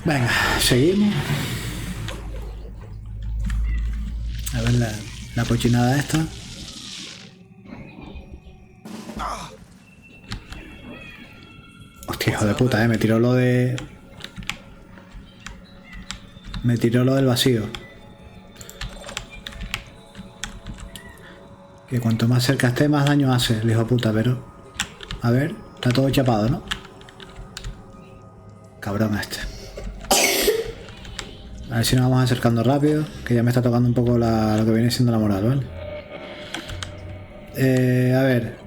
Venga, seguimos. A ver la cochinada esta. Hostia, hijo de puta, me tiró lo de... Me tiró lo del vacío. Que cuanto más cerca esté, más daño hace el hijo de puta, pero... A ver, está todo chapado, ¿no? Cabrón este. A ver si nos vamos acercando rápido, que ya me está tocando un poco lo que viene siendo la moral, ¿vale? A ver.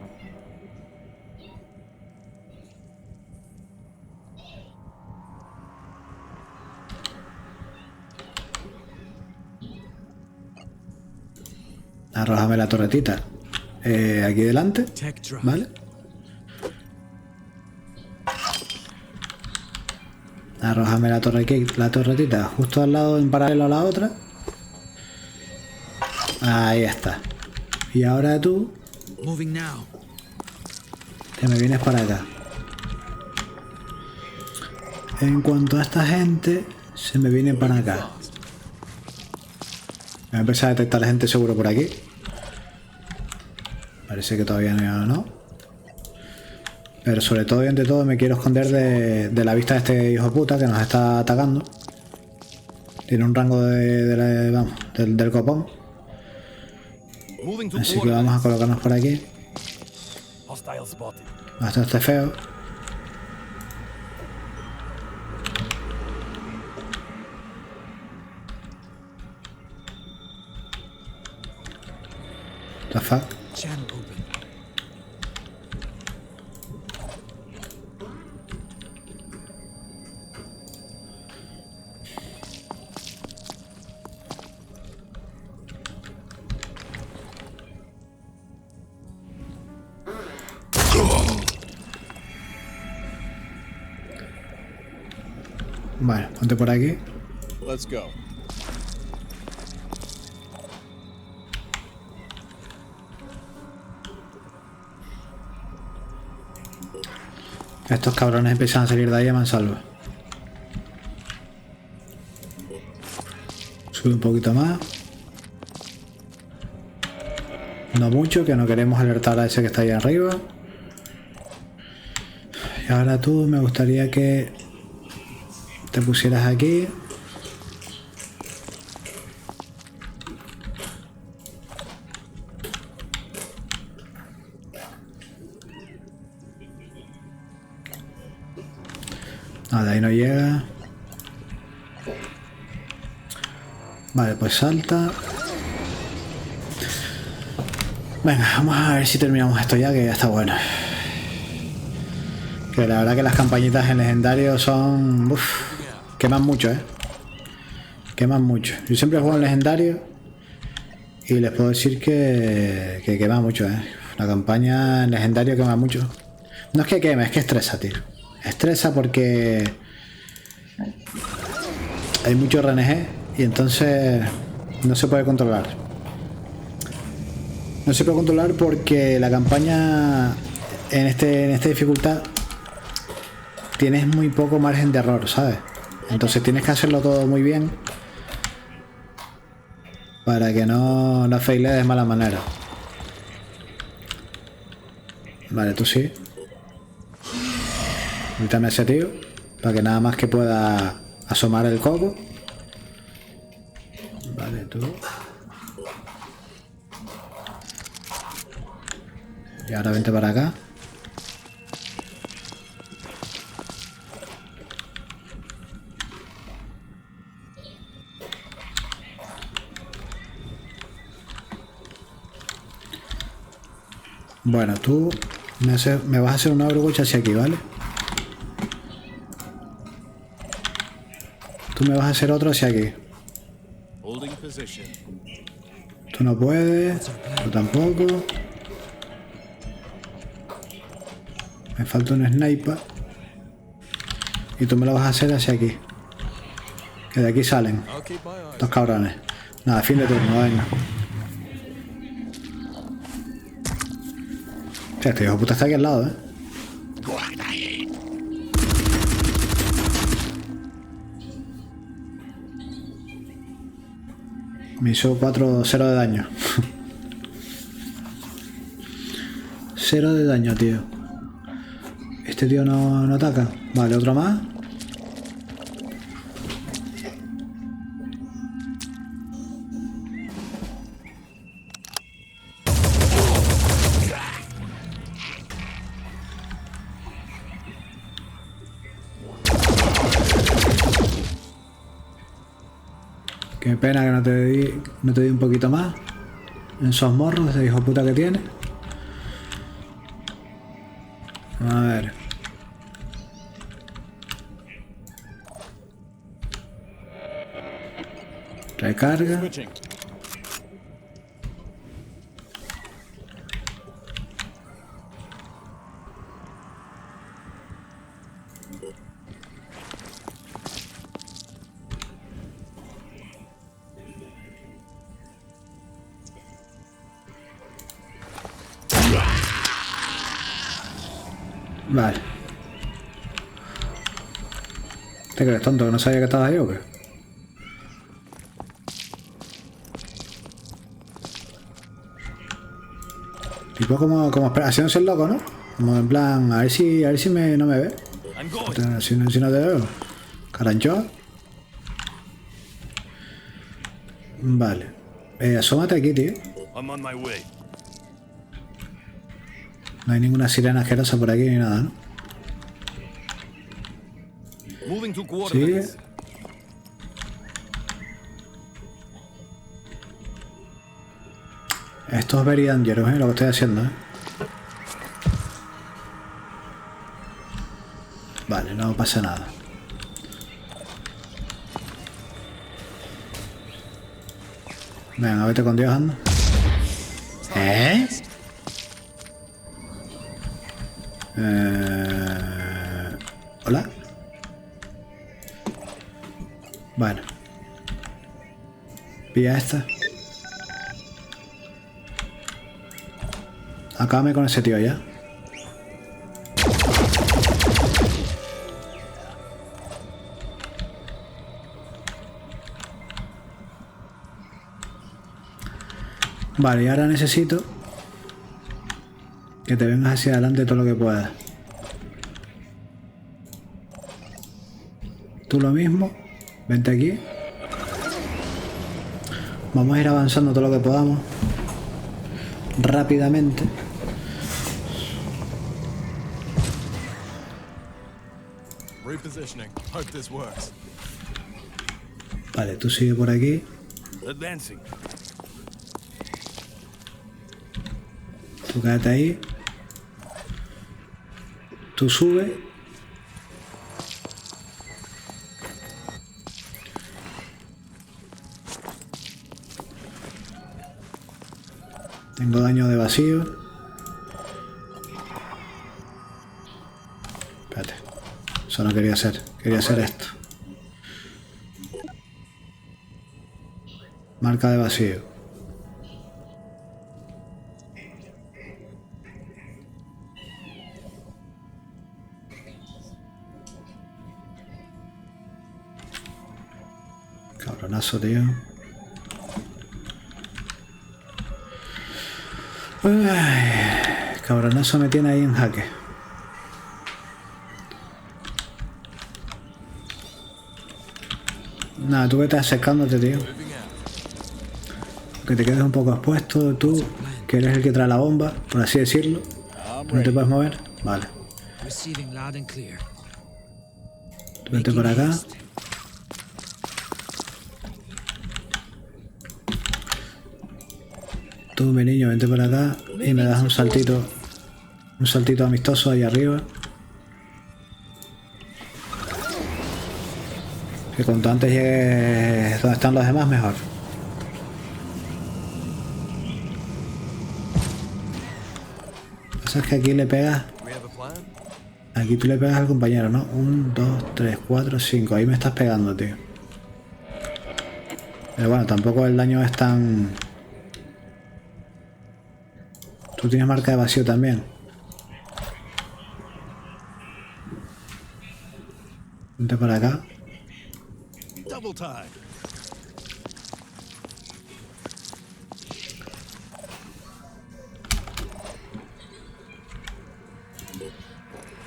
Arrójame la torretita. Aquí delante, ¿vale? Arrójame la torretita justo al lado, en paralelo a la otra. Ahí está. Y ahora tú te me vienes para acá. En cuanto a esta gente, se me viene para acá. Voy a empezar a detectar a la gente seguro por aquí. Parece que todavía no. Pero sobre todo y ante todo me quiero esconder de la vista de este hijo de puta que nos está atacando. Tiene un rango del copón. Así que vamos a colocarnos por aquí. Bastante feo. What the fuck? Bueno, ponte por aquí. Let's go. Estos cabrones empiezan a salir de ahí a mansalva. Sube un poquito más. No mucho, que no queremos alertar a ese que está ahí arriba. Y ahora tú, me gustaría que te pusieras aquí. No, de ahí no llega. Vale, pues salta. Venga, vamos a ver si terminamos esto ya, que ya está bueno. Que la verdad que las campañitas en legendario son... Uf, queman mucho, queman mucho. Yo siempre juego en legendario y les puedo decir que quema mucho, La campaña en legendario quema mucho. No es que queme, es que estresa, tío. Estresa porque hay mucho RNG y entonces no se puede controlar. No se puede controlar porque la campaña en esta dificultad tienes muy poco margen de error, ¿sabes? Entonces tienes que hacerlo todo muy bien para que no faile de mala manera. Vale, tú sí. Quítame ese tío para que nada más que pueda asomar el coco. Vale, tú. Y ahora vente para acá. Bueno, tú me vas a hacer una Overwatch hacia aquí, ¿vale? Tú me vas a hacer otro hacia aquí. Tú no puedes, tú tampoco. Me falta un sniper. Y tú me lo vas a hacer hacia aquí. Que de aquí salen dos cabrones. Nada, fin de turno, venga. Este hijo de puta está aquí al lado, Me hizo 0 de daño. 0 de daño, tío. Este tío no ataca. Vale, otro más. Qué pena que no te di un poquito más. En esos morros de hijo puta que tiene. A ver. Recarga. Vale. ¿Te crees tonto que no sabía que estabas ahí o qué? Tipo como haciéndose el loco, ¿no? Como en plan, a ver si no me ve. Si no te veo. Carancho. Vale. Asómate aquí, tío. No hay ninguna sirena asquerosa por aquí ni nada, ¿no? Sí. Esto es very dangerous, lo que estoy haciendo, Vale, no pasa nada. Venga, vete con Dios, anda. ¿Hola? Bueno. Pilla esta. Acábame con ese tío ya. Vale, y ahora necesito que te vengas hacia adelante todo lo que puedas. Tú lo mismo. Vente aquí. Vamos a ir avanzando todo lo que podamos. Rápidamente. Vale, tú sigue por aquí. Tú quédate ahí. Tú sube. Tengo daño de vacío. Espérate. Eso no quería hacer. Quería hacer esto. Marca de vacío. Cabronazo, tío. Ay, cabronazo me tiene ahí en jaque. Nada, tú vete acercándote, tío. Que te quedes un poco expuesto, tú, que eres el que trae la bomba, por así decirlo. ¿No te puedes mover? Vale. Tú vete por acá. Tú, mi niño, vente por acá y me das un saltito amistoso ahí arriba. Que cuanto antes llegues donde están los demás, mejor. Lo que pasa es que aquí le pegas. Aquí tú le pegas al compañero, ¿no? 1, 2, 3, 4, 5. Ahí me estás pegando, tío. Pero bueno, tampoco el daño es tan... Tú tienes marca de vacío también. Vente por acá.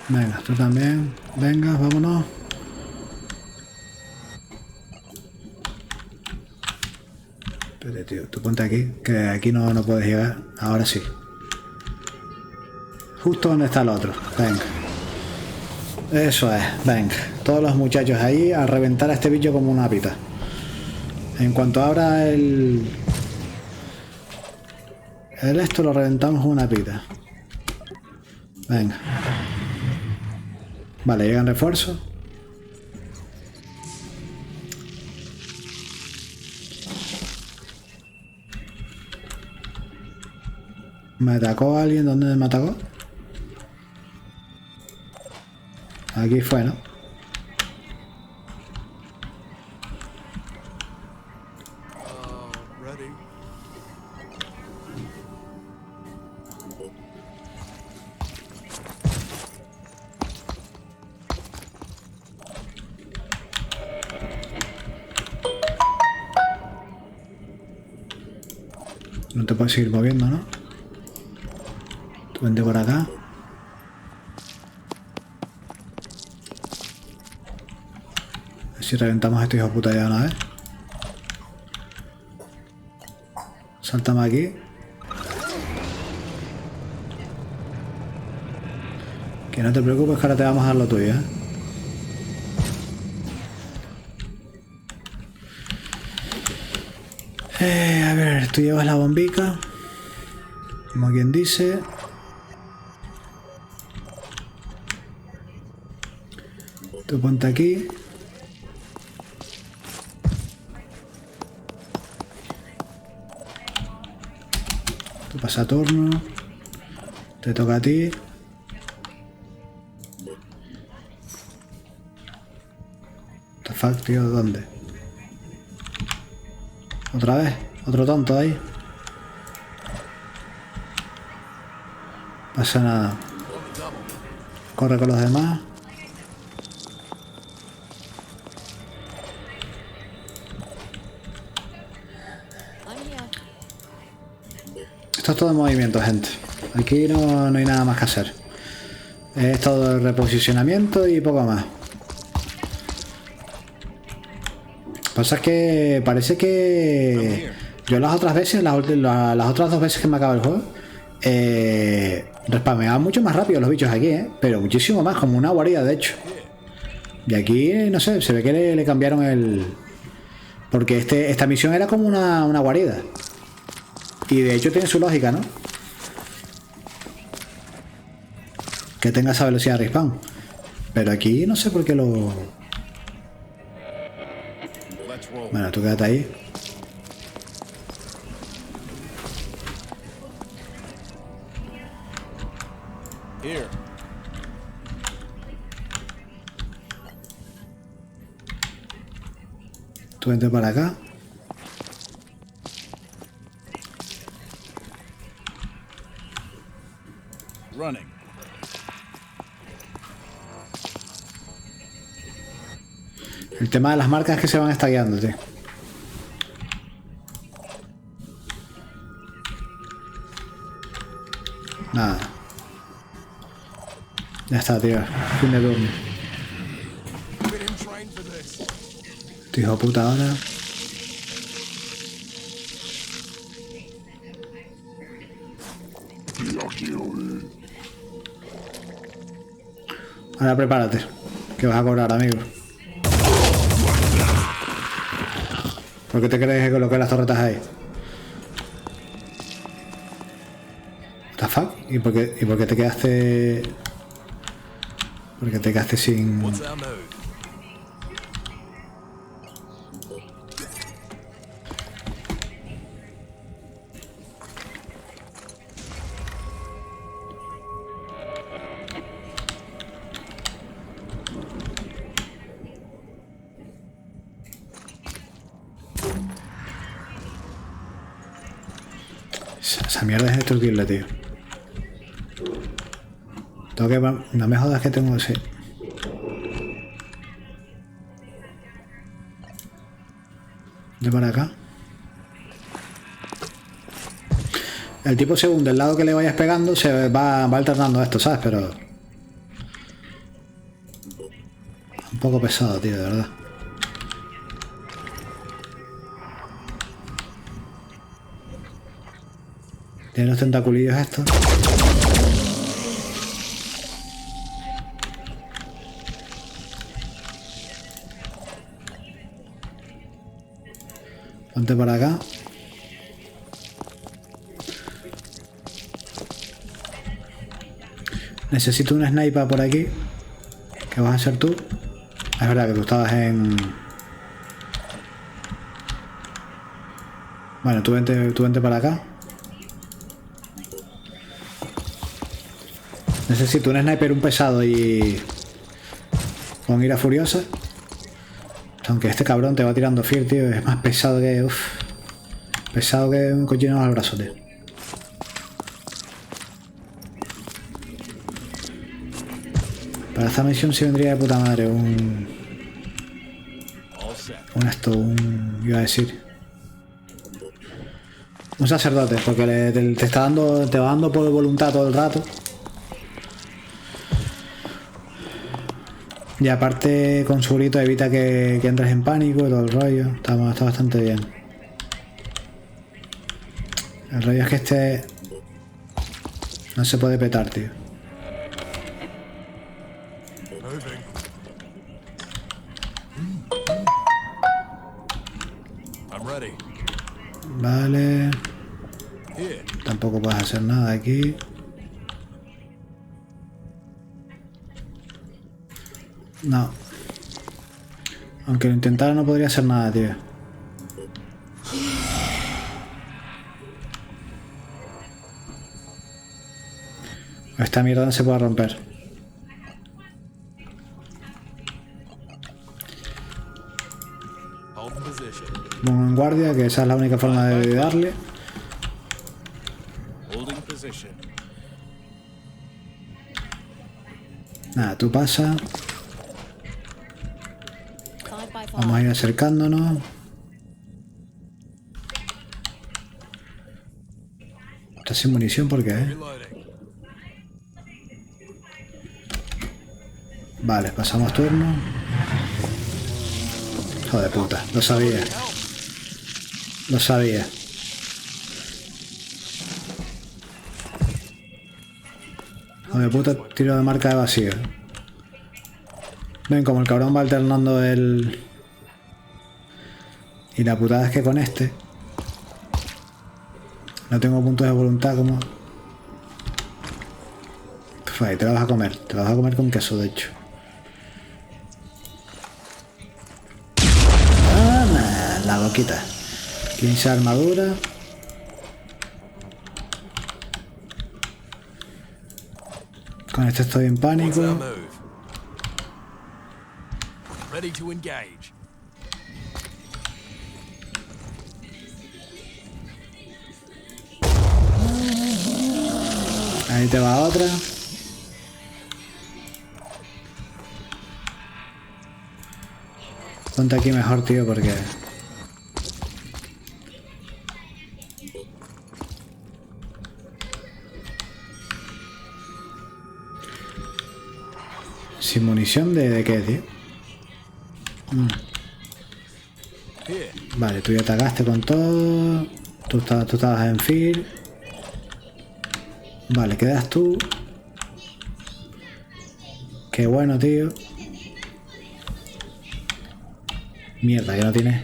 Venga, tú también. Venga, vámonos. Espérate, tío, tú ponte aquí, que aquí no puedes llegar. Ahora sí. Justo donde está el otro. Venga. Eso es, venga. Todos los muchachos ahí a reventar a este bicho como una pita. En cuanto abra el esto lo reventamos como una pita. Venga. Vale, llegan refuerzos. ¿Me atacó alguien? ¿Dónde me atacó? Aquí fue, ¿no? No te puedes seguir moviendo, ¿no? Tú vente por acá. A ver si reventamos a este hijo de puta ya de una vez. Saltamos aquí. Que no te preocupes, que ahora te vamos a dar lo tuyo, ¿eh? A ver, tú llevas la bombica, como quien dice. Tú ponte aquí. Tú pasa turno. Te toca a ti. The fuck, tío, ¿dónde? ¿Otra vez? ¿Otro tonto ahí? Pasa nada. Corre con los demás. Esto es todo movimiento, gente. Aquí no hay nada más que hacer. Es todo el reposicionamiento y poco más. Pasa es que parece que yo las otras veces, las otras dos veces que me acaba el juego, respameaban mucho más rápido los bichos aquí, pero muchísimo más, como una guarida de hecho. Y aquí, no sé, se ve que le cambiaron el... Porque esta misión era como una guarida. Y de hecho tiene su lógica, ¿no? Que tenga esa velocidad de respawn. Pero aquí no sé por qué lo... Bueno, tú quédate ahí. Tú vente para acá. El tema de las marcas es que se van estagueando, tío. Nada. Ya está, tío. Fin de turno. Este hijo de puta ahora. Ahora prepárate, que vas a cobrar, amigo. ¿Por qué te crees que coloqué las torretas ahí? What the fuck? ¿Y por qué te quedaste...? ¿Por qué te quedaste sin...? Esa mierda es destructible, tío. Tengo que... No me jodas que tengo ese... De para acá. El tipo según del lado que le vayas pegando se va alternando esto, ¿sabes? Pero... Un poco pesado, tío, de verdad. Tiene los tentaculillos estos. Ponte por acá. Necesito un sniper por aquí. ¿Qué vas a hacer tú? Es verdad que tú estabas en... Bueno, tú vente para acá. Necesito un sniper, un pesado y... con ira furiosa. Aunque este cabrón te va tirando fear, tío. Es más pesado que... Uf. Pesado que un cochino al brazo, tío. Para esta misión sí vendría de puta madre un iba a decir... un sacerdote, porque te va dando por voluntad todo el rato. Y aparte con su grito evita que entres en pánico y todo el rollo. Está bastante bien. El rollo es que este no se puede petar, tío. Vale. Tampoco puedes hacer nada aquí. No. Aunque lo intentara no podría hacer nada, tío. Esta mierda no se puede romper. Pongo en guardia, que esa es la única forma de darle. Nada, tú pasa. Vamos a ir acercándonos. Está sin munición, ¿por qué? Vale, pasamos turno. Hijo de puta, lo sabía. Lo sabía. Hijo de puta, tiro de marca de vacío. Ven, como el cabrón va alternando el... Y la putada es que con este no tengo puntos de voluntad como... Uf, ahí te la vas a comer. Te la vas a comer con queso, de hecho. Ah, la boquita. 15 armadura. Con este estoy en pánico. Ahí te va otra. Ponte aquí mejor, tío, porque... ¿Sin munición de qué, tío? Vale, tú ya te agaste con todo. Tú estabas en fear. Vale, quedas tú. Qué bueno, tío. Mierda, que no tienes.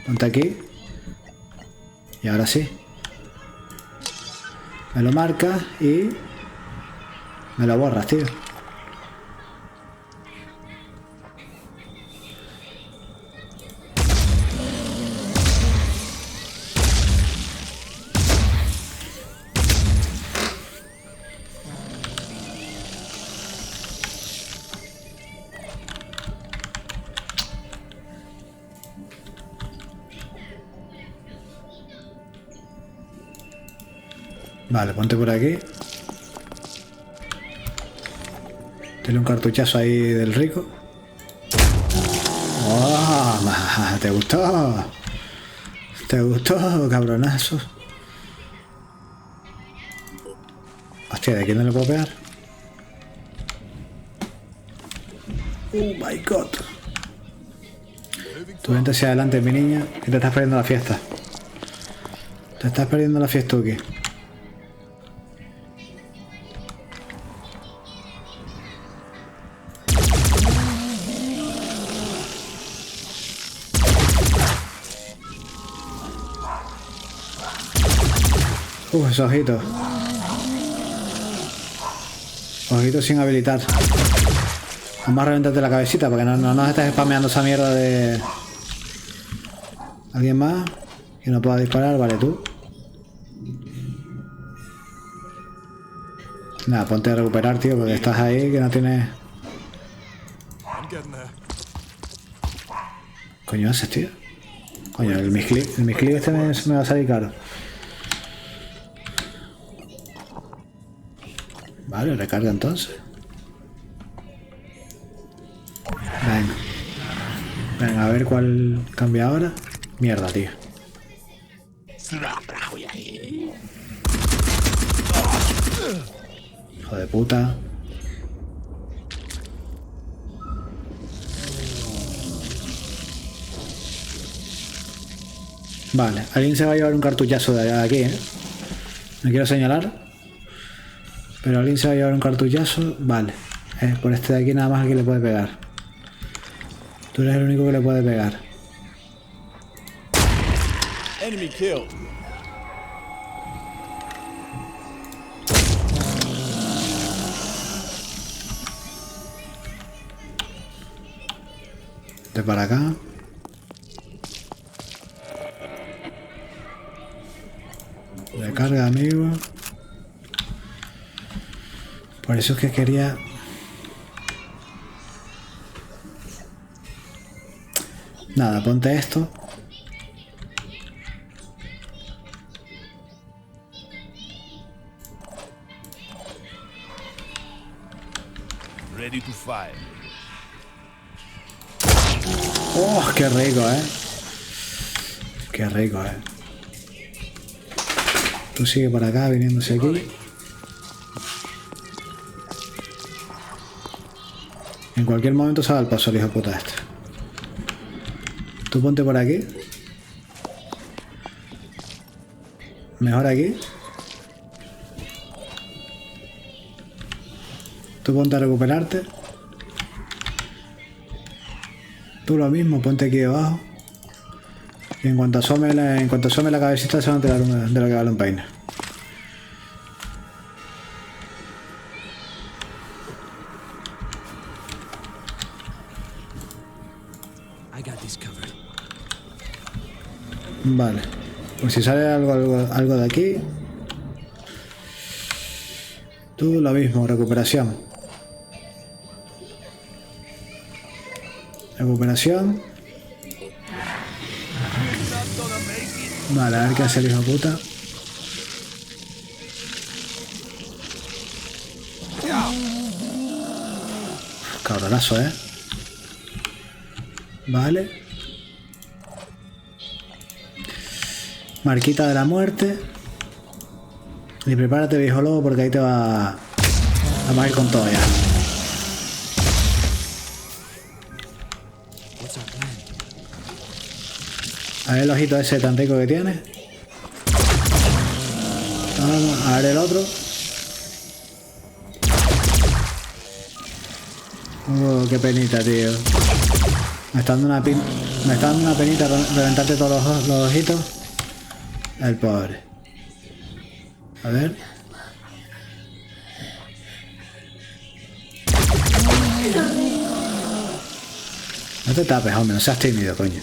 Ponte aquí. Y ahora sí. Me lo marcas y... me lo borras, tío. Vale, ponte por aquí. Tiene un cartuchazo ahí del rico. ¡Oh! ¿Te gustó? ¿Te gustó, cabronazo? Hostia, ¿de quién no le puedo pegar? Oh my god. Tú vente hacia adelante, mi niña, que te estás perdiendo la fiesta. Te estás perdiendo la fiesta aquí. Esos ojitos. Ojitos sin habilitar. Vamos a reventarte la cabecita para que no nos estés spameando esa mierda de... ¿Alguien más? Que no pueda disparar, vale, tú. Nada, ponte a recuperar, tío, porque estás ahí que no tienes... Coño, haces, tío. Coño, el misclick este me va a salir caro. Vale, recarga entonces. Venga. Venga, a ver cuál cambia ahora. Mierda, tío. Hijo de puta. Vale, alguien se va a llevar un cartuchazo de aquí, ¿eh? No quiero señalar. Pero alguien se va a llevar un cartuchazo. Vale. Por este de aquí nada más aquí le puede pegar. Tú eres el único que le puede pegar. Enemy killed. De para acá. Recarga, amigo. Por eso es que quería... Nada, ponte esto. Ready to fire. ¡Oh, qué rico, Qué rico, Tú sigue por acá, viniéndose aquí. En cualquier momento se va al paso el hijo de puta este. Tú ponte por aquí. Mejor aquí. Tú ponte a recuperarte. Tú lo mismo, ponte aquí debajo. Y en cuanto asome la cabecita se va a enterar de lo que vale un peine. Vale. Pues si sale algo de aquí. Tú lo mismo, recuperación. Recuperación. Vale, a ver qué hace el hijo de puta. Cabronazo, Vale. Marquita de la muerte. Y prepárate, viejo lobo, porque ahí te va... Vamos a ir con todo ya. A ver el ojito ese tan rico que tiene. Vamos a ver el otro. Oh, qué penita, tío. Me está dando una penita reventarte todos los ojitos. El pobre. A ver. No te tapes, hombre, no seas tímido, coño.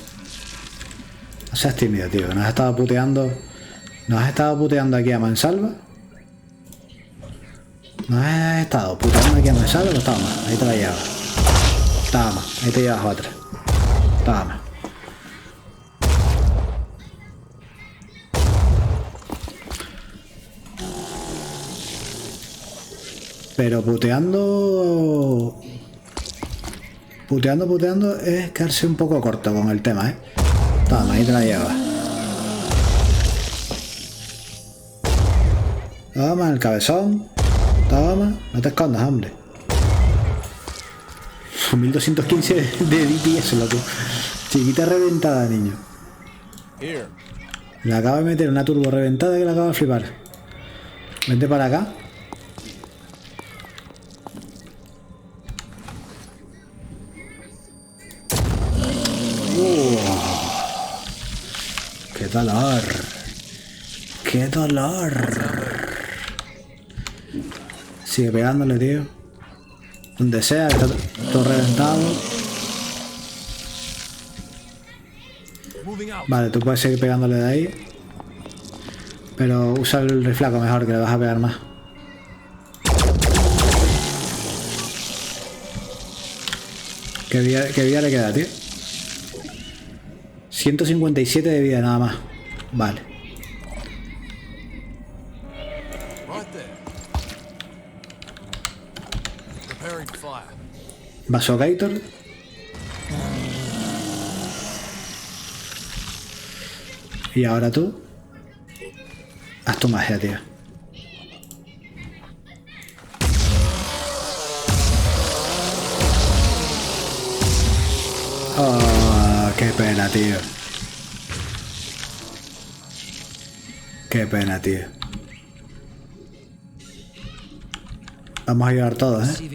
No seas tímido, tío, que nos has estado puteando. Nos has estado puteando aquí a mansalva. Nos has estado puteando aquí a mansalva, pues toma, ahí te la llevas. Toma, ahí te llevas otra. Toma. Pero puteando es quedarse un poco corto con el tema, Toma, ahí te la llevas. Toma, el cabezón. Toma, no te escondas, hombre. 1215 de DPS, loco. Chiquita reventada, niño. Here. Le acabo de meter una turbo reventada que le acabo de flipar. Vente para acá. ¡Qué dolor! ¡Qué dolor! Sigue pegándole, tío. Donde sea, está todo reventado. Vale, tú puedes seguir pegándole de ahí. Pero usa el riflaco mejor, que le vas a pegar más. ¿Qué vida le queda, tío? 157 de vida nada más. Vale. Vasogator. Y ahora tú. Haz tu magia, tío. Oh, qué pena, tío. Qué pena, tío. Vamos a ayudar todos, ¿eh?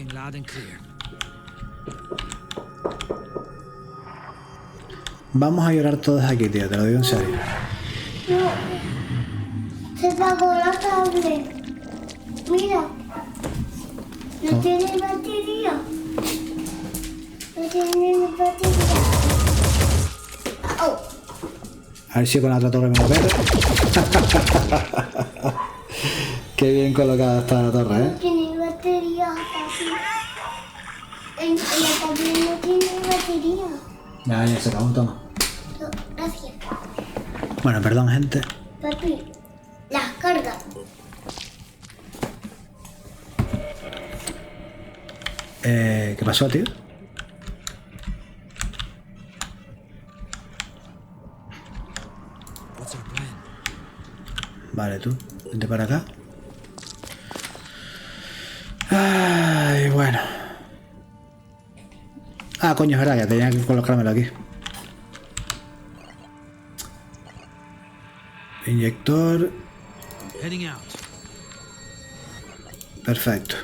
Vamos a llorar todos aquí, tío, te lo digo en serio. No, se apagó la tablet. Mira, no tiene batería. No tiene batería. Oh. A ver si con la otra torre me lo meto. Qué bien colocada está la torre, ¿eh? No tiene batería, papi. La tablet no tiene batería. Ya se acabó un toma. Gracias. Bueno, perdón, gente. Papi, las cargas. ¿Qué pasó, tío? Vale, tú, vente para acá. Ay, bueno. Ah, coño, es verdad que tenía que colocármelo aquí. Inyector. Perfecto.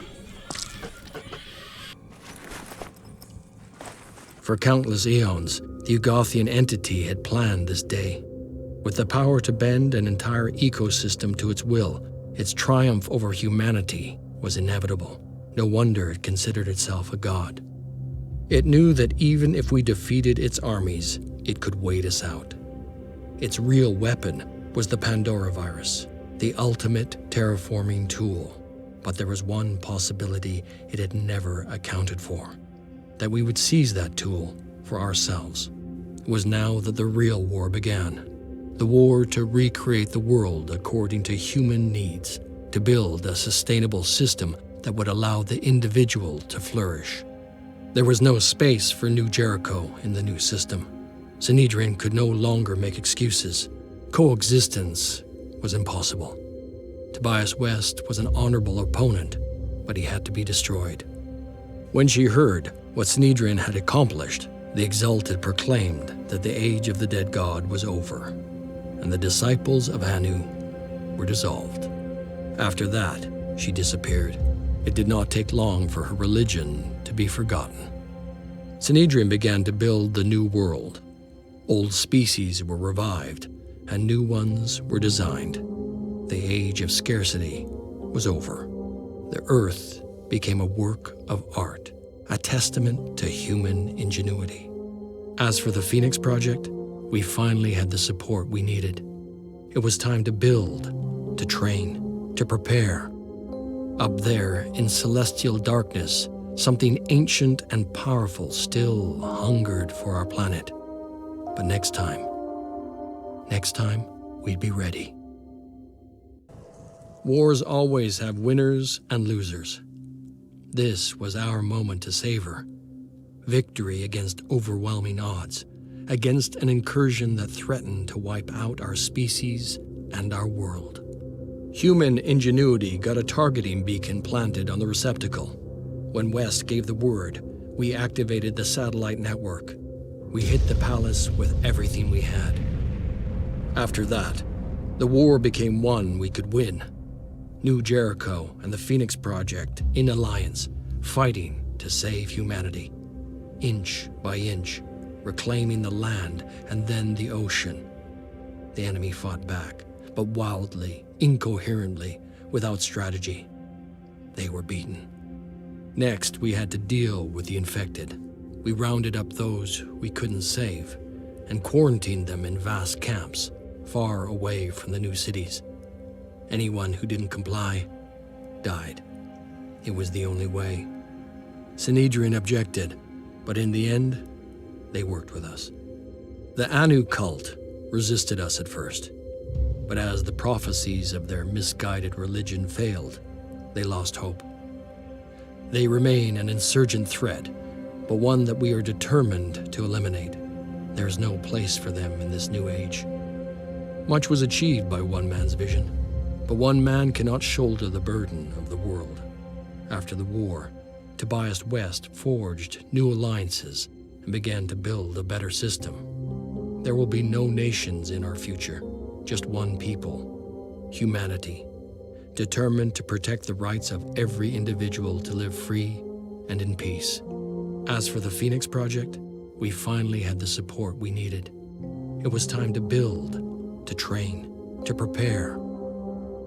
For countless eons, the Ugothian entity had planned this day. With the power to bend an entire ecosystem to its will, its triumph over humanity was inevitable. No wonder it considered itself a god. It knew that even if we defeated its armies, it could wait us out. Its real weapon was the Pandora virus, the ultimate terraforming tool. But there was one possibility it had never accounted for, that we would seize that tool for ourselves. It was now that the real war began. The war to recreate the world according to human needs, to build a sustainable system that would allow the individual to flourish. There was no space for New Jericho in the new system. Sanhedrin could no longer make excuses. Coexistence was impossible. Tobias West was an honorable opponent, but he had to be destroyed. When she heard what Sanhedrin had accomplished, the Exalted proclaimed that the age of the dead god was over, and the disciples of Anu were dissolved. After that, she disappeared. It did not take long for her religion to be forgotten. Sanhedrin began to build the new world. Old species were revived, and new ones were designed. The age of scarcity was over. The earth became a work of art, a testament to human ingenuity. As for the Phoenix Project, we finally had the support we needed. It was time to build, to train, to prepare. Up there, in celestial darkness, something ancient and powerful still hungered for our planet. But next time, we'd be ready. Wars always have winners and losers. This was our moment to savor. Victory against overwhelming odds, against an incursion that threatened to wipe out our species and our world. Human ingenuity got a targeting beacon planted on the receptacle. When West gave the word, we activated the satellite network. We hit the palace with everything we had. After that, the war became one we could win. New Jericho and the Phoenix Project in alliance, fighting to save humanity. Inch by inch, reclaiming the land and then the ocean. The enemy fought back, but wildly, incoherently, without strategy. They were beaten. Next, we had to deal with the infected. We rounded up those we couldn't save and quarantined them in vast camps, far away from the new cities. Anyone who didn't comply died. It was the only way. Sanhedrin objected, but in the end, they worked with us. The Anu cult resisted us at first, but as the prophecies of their misguided religion failed, they lost hope. They remain an insurgent threat, but one that we are determined to eliminate. There is no place for them in this new age. Much was achieved by one man's vision, but one man cannot shoulder the burden of the world. After the war, Tobias West forged new alliances and began to build a better system. There will be no nations in our future, just one people, humanity, determined to protect the rights of every individual to live free and in peace. As for the Phoenix Project, we finally had the support we needed. It was time to build, to train, to prepare.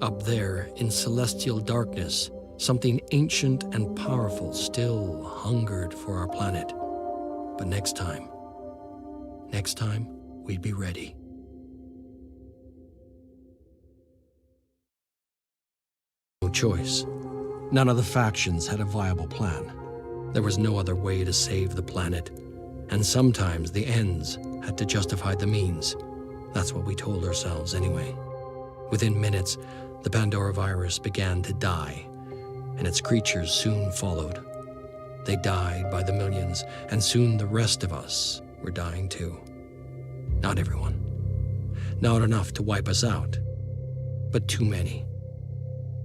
Up there in celestial darkness, something ancient and powerful still hungered for our planet. But next time, we'd be ready. No choice. None of the factions had a viable plan. There was no other way to save the planet, and sometimes the ends had to justify the means. That's what we told ourselves anyway. Within minutes, the Pandora virus began to die, and its creatures soon followed. They died by the millions, and soon the rest of us were dying too. Not everyone. Not enough to wipe us out, but too many.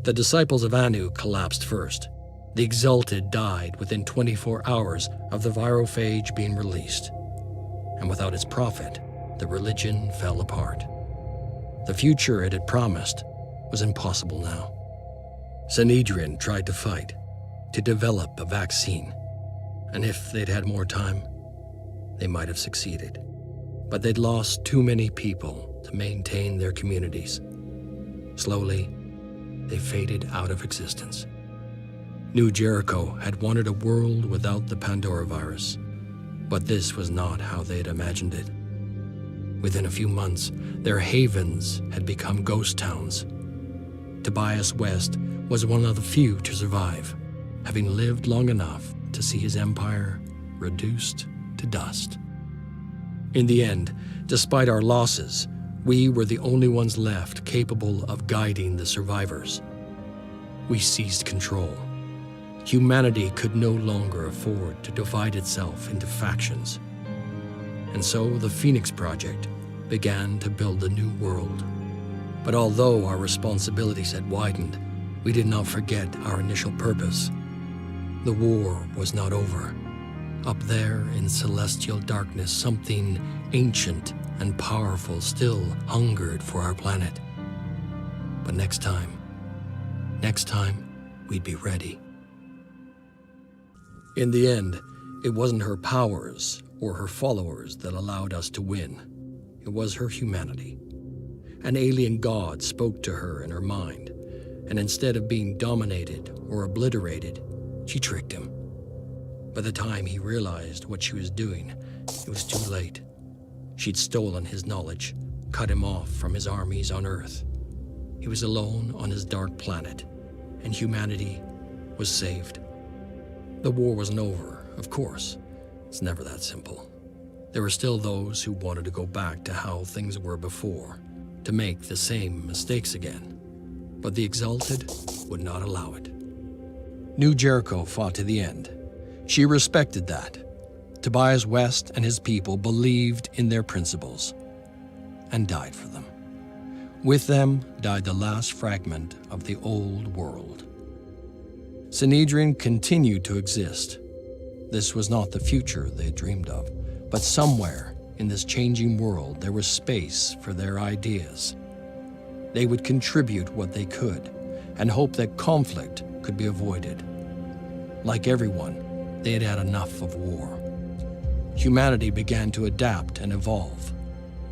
The disciples of Anu collapsed first. The Exalted died within 24 hours of the virophage being released. And without its prophet, the religion fell apart. The future it had promised was impossible now. Sanhedrin tried to fight, to develop a vaccine. And if they'd had more time, they might have succeeded. But they'd lost too many people to maintain their communities. Slowly, they faded out of existence. New Jericho had wanted a world without the Pandora virus, but this was not how they had imagined it. Within a few months, their havens had become ghost towns. Tobias West was one of the few to survive, having lived long enough to see his empire reduced to dust. In the end, despite our losses, we were the only ones left capable of guiding the survivors. We seized control. Humanity could no longer afford to divide itself into factions. And so the Phoenix Project began to build a new world. But although our responsibilities had widened, we did not forget our initial purpose. The war was not over. Up there in celestial darkness, something ancient and powerful still hungered for our planet. But next time, we'd be ready. In the end, it wasn't her powers or her followers that allowed us to win. It was her humanity. An alien god spoke to her in her mind, and instead of being dominated or obliterated, she tricked him. By the time he realized what she was doing, it was too late. She'd stolen his knowledge, cut him off from his armies on Earth. He was alone on his dark planet, and humanity was saved. The war wasn't over, of course. It's never that simple. There were still those who wanted to go back to how things were before, to make the same mistakes again. But the Exalted would not allow it. New Jericho fought to the end. She respected that. Tobias West and his people believed in their principles and died for them. With them died the last fragment of the old world. Sanhedrin continued to exist. This was not the future they had dreamed of, but somewhere in this changing world there was space for their ideas. They would contribute what they could and hope that conflict could be avoided. Like everyone, they had had enough of war. Humanity began to adapt and evolve.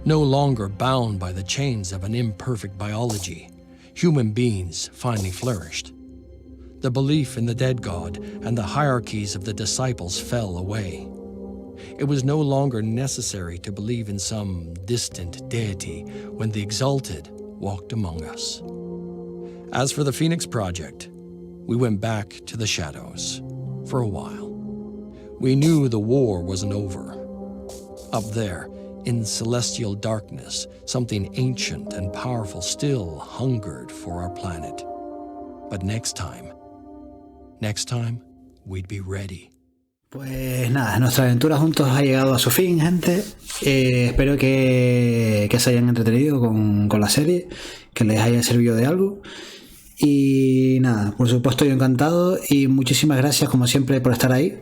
No longer bound by the chains of an imperfect biology, human beings finally flourished. The belief in the dead god and the hierarchies of the disciples fell away. It was no longer necessary to believe in some distant deity when the exalted walked among us. As for the Phoenix Project, we went back to the shadows for a while. We knew the war wasn't over. Up there, in celestial darkness, something ancient and powerful still hungered for our planet. But next time, we'd be ready. Pues nada, nuestra aventura juntos ha llegado a su fin, gente. Espero que se hayan entretenido con la serie, que les haya servido de algo. Y nada, por supuesto yo encantado y muchísimas gracias como siempre por estar ahí,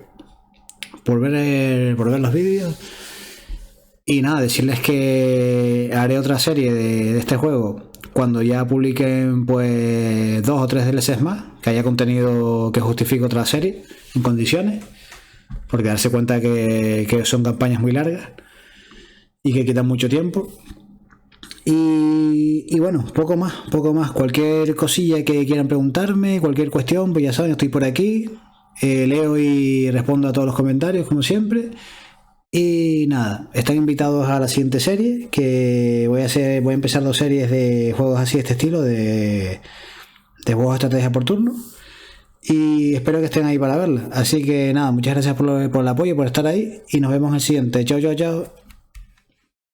por ver los vídeos. Y nada, decirles que haré otra serie de este juego cuando ya publiquen pues 2 o 3 DLCs más, que haya contenido que justifique otra serie en condiciones, porque darse cuenta que son campañas muy largas y que quitan mucho tiempo. Y bueno, poco más. Cualquier cosilla que quieran preguntarme, cualquier cuestión, pues ya saben, estoy por aquí. Leo y respondo a todos los comentarios, como siempre. Y nada, están invitados a la siguiente serie, que voy a empezar 2 series de juegos así de este estilo, de juegos de estrategia por turno. Y espero que estén ahí para verla. Así que nada, muchas gracias por el apoyo, por estar ahí. Y nos vemos en el siguiente. Chao.